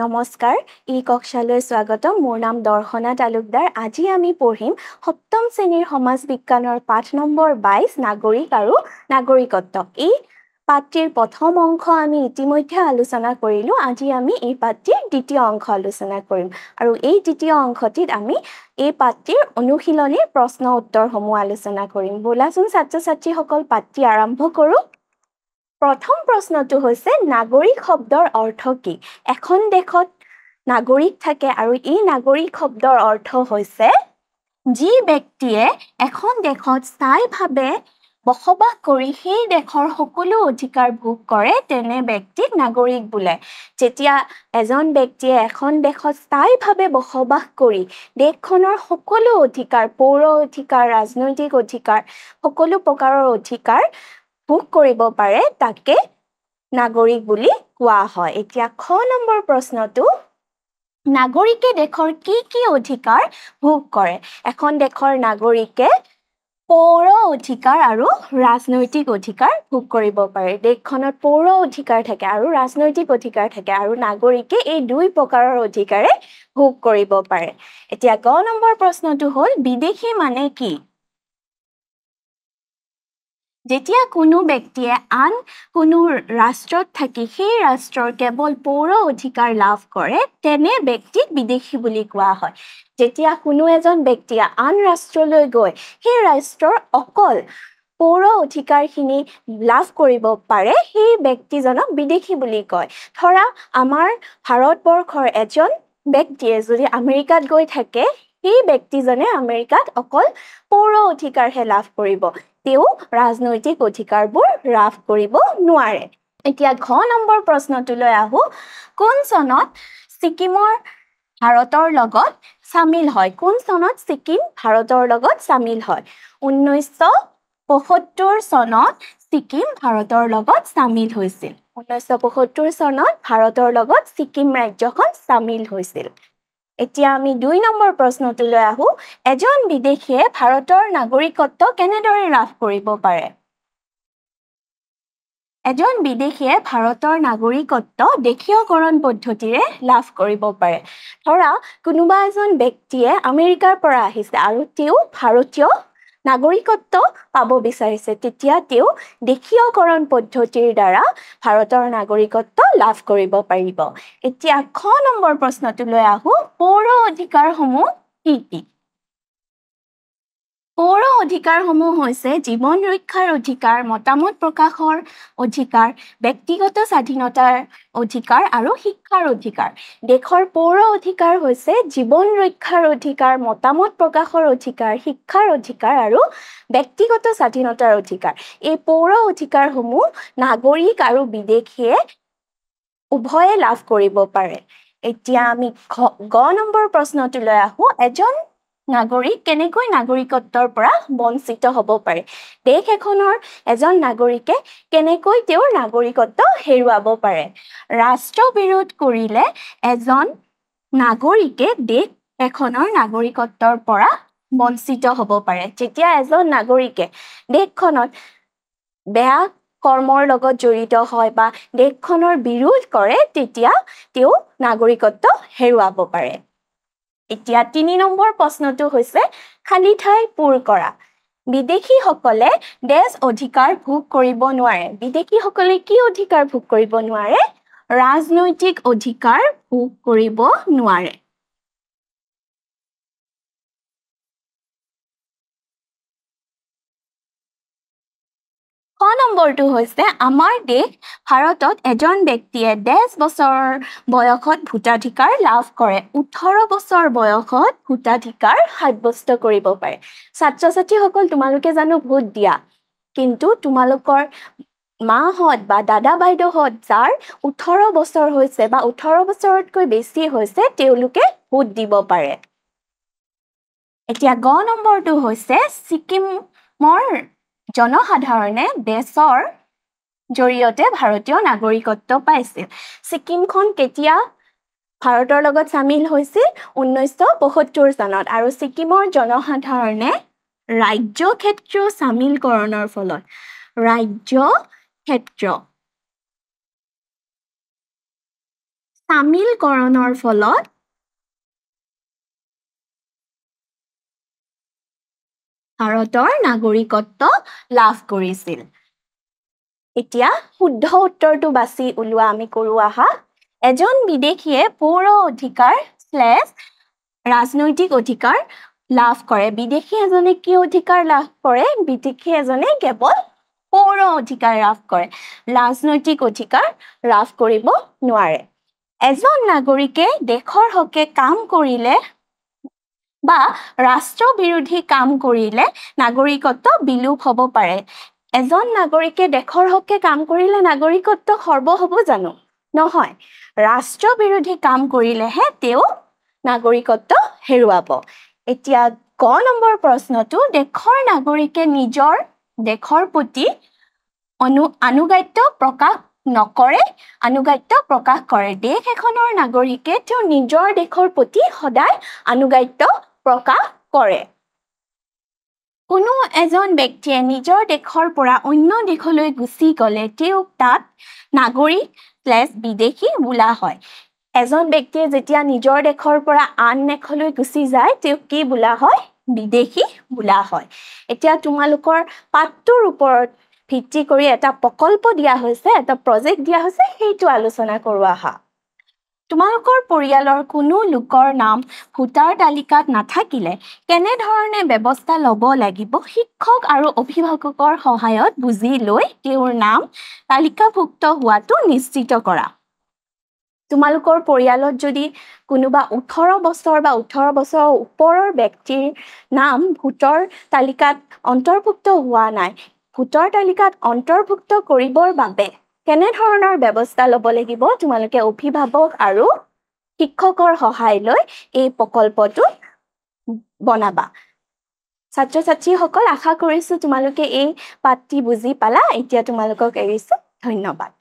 নমস্কাৰ কক্ষালৈ স্বাগতম মোৰ নাম দৰ্শনা তালুকদাৰ আজি আমি পঢ়িম সপ্তম শ্ৰেণীৰ সমাজ বিজ্ঞানৰ পাঠ নম্বৰ 22 নাগৰিক আৰু নাগৰিকত্ব এই পাঠটিৰ প্ৰথম অংশ আমি ইতিমধ্যে আলোচনা কৰিলো আজি আমি এই পাঠটিৰ দ্বিতীয় অংশ আলোচনা কৰিম আৰু এই দ্বিতীয় অংশটিত আমি এই পাঠটিৰ অনুশীলনীৰ প্ৰশ্ন উত্তৰসমূহ আলোচনা কৰিম বলাচোন ছাত্ৰ ছাত্ৰীসকল পাঠটি আৰম্ভ কৰো প্ৰথম প্ৰশ্নটো হৈছে নাগৰিক শব্দৰ অৰ্থ কি এখন দেশত নাগৰিক থাকে আৰু এই নাগৰিক শব্দৰ অৰ্থ হৈছে যি ব্যক্তিয়ে এখন দেশত স্থায়ীভাৱে বসবাস কৰি সেই দেশৰ সকলো অধিকাৰ ভোগ কৰে তেনে ব্যক্তিক নাগৰিক বোলে যেতিয়া এজন ব্যক্তিয়ে এখন দেশত স্থায়ীভাৱে বসবাস কৰি দেশখনৰ সকলো অধিকাৰ পৌৰ অধিকাৰ ৰাজনৈতিক অধিকাৰ সকলো প্ৰকাৰৰ অধিকাৰ ভোগ কৰিব পাৰে তাকে নাগৰিক বুলি কোৱা হয় এতিয়া খ নম্বৰ প্ৰশ্নটো নাগৰিকে দেশৰ কি অধিকাৰ ভোগ কৰে এখন দেশৰ নাগৰিকে পৌৰ অধিকাৰ আৰু ৰাজনৈতিক অধিকাৰ ভোগ কৰিব পাৰে দেশখনত পৌৰ অধিকাৰ থাকে আৰু ৰাজনৈতিক অধিকাৰ থাকে আৰু নাগৰিকে এই দুই প্ৰকাৰৰ অধিকাৰে ভোগ কৰিব পাৰে এতিয়া গ নম্বৰ প্ৰশ্নটো হ'ল বিদেশী মানে কি যেতিয়া কোনো ব্যক্তিয়ে আন কোনো ৰাষ্ট্ৰত থাকি সেই ৰাষ্ট্ৰৰ কেৱল পৌৰ অধিকাৰ লাভ কৰে তেনে ব্যক্তিক বিদেশী বুলি কোৱা হয় যেতিয়া কোনো এজন ব্যক্তিয়ে আন ৰাষ্ট্ৰলৈ গৈ সেই ৰাষ্ট্ৰৰ অকল পৌৰ অধিকাৰখিনি লাভ কৰিব পাৰে সেই ব্যক্তিজনক বিদেশী বুলি কয় ধৰা আমাৰ ভাৰতবৰ্ষৰ এজন ব্যক্তিয়ে যদি আমেৰিকাত গৈ থাকে সেই ব্যক্তিজনে আমেৰিকাত অকল পৌৰ অধিকাৰহে লাভ কৰিব তেও ৰাজনৈতিক অধিকাৰবোৰ লাভ কৰিব নোৱাৰে এতিয়া ঘ নম্বৰ প্ৰশ্নটোলৈ আহো কোন চনত সিকিমৰ ভাৰতৰ লগত সামিল হয় কোন চনত সিকিম ভাৰতৰ লগত সামিল হয় 1975 চনত সিকিম ভাৰতৰ লগত সামিল হৈছিল 1975 চনত ভাৰতৰ লগত সিকিম ৰাজ্যখন সামিল হৈছিল এতিয়া আমি 2 নম্বৰ প্ৰশ্নটোলৈ আহো এজন বিদেশীয়ে ভাৰতৰ নাগৰিকত্ব কেনেদৰে লাভ কৰিব পাৰে এজন বিদেশীয়ে ভাৰতৰ নাগৰিকত্ব দেশীয়কৰণ পদ্ধতিৰে লাভ কৰিব পাৰে ধৰা কোনোবা এজন ব্যক্তিয়ে আমেৰিকাৰ পৰা আহিছে আৰু তেওঁ ভাৰতীয় নাগৰিকত্ব পাব বিচাৰিছে তেতিয়া তেওঁ দেশীয়কৰণ পদ্ধতিৰ দ্বাৰা ভাৰতৰ নাগৰিকত্ব লাভ কৰিব পাৰিব এতিয়া খ নম্বৰ প্ৰশ্নটোলৈ আহো পৌৰ অধিকাৰসমূহ কি পৌৰ অধিকাৰসমূহ হৈছে জীৱন ৰক্ষাৰ অধিকাৰ মতামত প্ৰকাশৰ অধিকাৰ ব্যক্তিগত স্বাধীনতাৰ অধিকাৰ আৰু শিক্ষাৰ অধিকাৰ দেশৰ পৌৰ অধিকাৰ হৈছে জীৱন ৰক্ষাৰ অধিকাৰ মতামত প্ৰকাশৰ অধিকাৰ শিক্ষাৰ অধিকাৰ আৰু ব্যক্তিগত স্বাধীনতাৰ অধিকাৰ এই পৌৰ অধিকাৰসমূহ নাগৰিক আৰু বিদেশীয়ে উভয়ে লাভ কৰিব পাৰে এতিয়া আমি গ নম্বৰ প্ৰশ্নটোলৈ আহো এজন নাগৰিক কেনেকৈ নাগৰিকত্বৰ পৰা বঞ্চিত হ'ব পাৰে দেশ এখনৰ এজন নাগৰিকে কেনেকৈ তেওঁৰ নাগৰিকত্ব হেৰুৱাব পাৰে ৰাষ্ট্ৰ বিৰোধ কৰিলে এজন নাগৰিকে দেশ এখনৰ নাগৰিকত্বৰ পৰা বঞ্চিত হ'ব পাৰে যেতিয়া এজন নাগৰিকে দেশখনত বেয়া কৰ্মৰ লগত জড়িত হয় বা দেশখনৰ বিৰোধ কৰে তেতিয়া তেওঁ নাগৰিকত্ব হেৰুৱাব পাৰে এতিয়া 3 নম্বৰ প্ৰশ্নটো হৈছে খালি ঠাই পূৰ কৰা বিদেশীসকলে দেশ অধিকাৰ ভোগ কৰিব নোৱাৰে বিদেশীসকলে কি অধিকাৰ ভোগ কৰিব নোৱাৰে ৰাজনৈতিক অধিকাৰ ভোগ কৰিব নোৱাৰে খ নম্বৰটো হৈছে আমাৰ দেশ ভাৰতত এজন ব্যক্তিয়ে 10 বছৰ বয়সত ভোটাধিকাৰ লাভ কৰে 18 বছৰ বয়সত ভোটাধিকাৰ সাব্যস্ত কৰিব পাৰে ছাত্ৰ ছাত্ৰীসকল তোমালোকে জানো ভোট দিয়া কিন্তু তোমালোকৰ মাহত বা দাদা বাইদেউহত যাৰ 18 বছৰ হৈছে বা 18 বছৰতকৈ বেছি হৈছে তেওঁলোকে ভোট দিব পাৰে এতিয়া গ নম্বৰটো হৈছে সিকিমৰ জনসাধাৰণে দেশৰ জৰিয়তে ভাৰতীয় নাগৰিকত্ব পাইছিল সিকিমখন কেতিয়া ভাৰতৰ লগত সামিল হৈছিল 1975 চনত আৰু সিকিমৰ জনসাধাৰণে ৰাজ্য ক্ষেত্ৰ সামিলকৰণৰ ফলত ৰাজ্য ক্ষেত্ৰ তামিলকৰণৰ ফলত ভাৰতৰ নাগৰিকত্ব লাভ কৰিছিল। এতিয়া শুদ্ধ উত্তৰটো বাছি উলিওৱা আমি কৰো আহা। এজন বিদেশীয়ে পৌৰ অধিকাৰ / ৰাজনৈতিক অধিকাৰ লাভ কৰে। বিদেশী এজনে কি অধিকাৰ লাভ কৰে? বিদেশী এজনে কেৱল পৌৰ অধিকাৰ লাভ কৰে। ৰাজনৈতিক অধিকাৰ লাভ কৰিব নোৱাৰে। এজন নাগৰিকে দেশৰ হকে কাম কৰিলে বা ৰাষ্ট্ৰ বিৰোধী কাম কৰিলে নাগৰিকত্ব বিলোপ হ'ব পাৰে। এজন নাগৰিকে দেশৰ হকে কাম কৰিলে নাগৰিকত্ব খৰ্ব হ'ব জানো? নহয়। ৰাষ্ট্ৰ বিৰোধী কাম কৰিলেহে তেওঁ নাগৰিকত্ব হেৰুৱাব। এতিয়া ক নম্বৰ প্ৰশ্নটো, দেশৰ নাগৰিকে নিজৰ দেশৰ প্ৰতি আনুগত্য প্ৰকাশ নকৰে, আনুগত্য প্ৰকাশ কৰে। দেশ এখনৰ নাগৰিকে তেওঁ নিজৰ দেশৰ প্ৰতি সদায় আনুগত্য প্ৰকাশ কৰে। কোনো এজন ব্যক্তিয়ে নিজৰ দেশৰ পৰা অন্য দেশলৈ গুচি গ'লে তেওঁক তাত নাগৰিক / বিদেশী বোলা হয়। এজন ব্যক্তিয়ে যেতিয়া নিজৰ দেশৰ পৰা আন দেশলৈ গুচি যায় তেওঁক কি বোলা হয়? বিদেশী বোলা হয়। এতিয়া তোমালোকৰ পাঠটোৰ ওপৰত ভিত্তি কৰি এটা প্ৰকল্প দিয়া হৈছে, এটা প্ৰজেক্ট দিয়া হৈছে, সেইটো আলোচনা কৰো আহা। তোমালোকৰ পৰিয়ালৰ কোনো লোকৰ নাম ভোটাৰ তালিকাত নাথাকিলে কেনেধৰণে ব্যৱস্থা ল'ব লাগিব শিক্ষক আৰু অভিভাৱকৰ সহায়ত বুজি লৈ তেওঁৰ নাম তালিকাভুক্ত হোৱাটো নিশ্চিত কৰা। তোমালোকৰ পৰিয়ালত যদি কোনোবা 18 বছৰ বা 18 বছৰৰ ওপৰৰ ব্যক্তিৰ নাম ভোটাৰ তালিকাত অন্তৰ্ভুক্ত হোৱা নাই, ভোটাৰ তালিকাত অন্তৰ্ভুক্ত কৰিবৰ বাবে কেনেধৰণৰ ব্যৱস্থা ল'ব লাগিব তোমালোকে অভিভাৱক আৰু শিক্ষকৰ সহায় লৈ এই প্ৰকল্পটো বনাবা। ছাত্ৰ-ছাত্ৰীসকল, আশা কৰিছো তোমালোকে এই পাঠটি বুজি পালা। এতিয়া তোমালোকক এৰিছো। ধন্যবাদ।